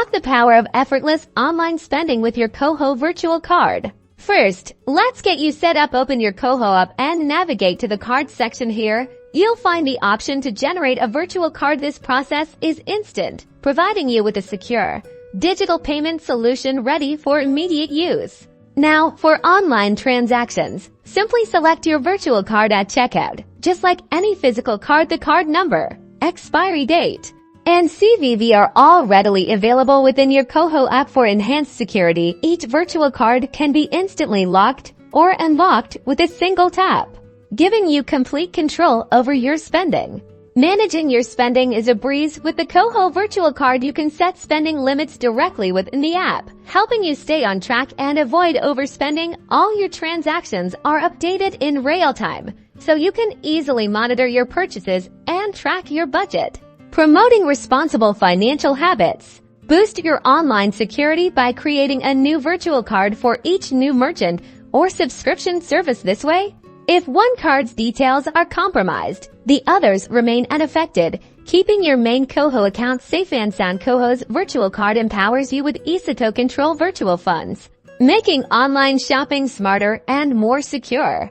Unlock the power of effortless online spending with your Koho virtual card. First, let's get you set up. Open your Koho app and navigate to the cards section here. You'll find the option to generate a virtual card. This process is instant, providing you with a secure, digital payment solution ready for immediate use. Now, for online transactions, simply select your virtual card at checkout. Just like any physical card, the card number, expiry date, and CVV are all readily available within your Koho app. For enhanced security, each virtual card can be instantly locked or unlocked with a single tap, giving you complete control over your spending. Managing your spending is a breeze. With the Koho virtual card, you can set spending limits directly within the app, helping you stay on track and avoid overspending. All your transactions are updated in real time, so you can easily monitor your purchases and track your budget. Promoting responsible financial habits. Boost your online security by creating a new virtual card for each new merchant or subscription service. This way, if one card's details are compromised, the others remain unaffected, keeping your main Koho account safe and sound. Koho's virtual card empowers you with AshleyHowTo control virtual funds, making online shopping smarter and more secure.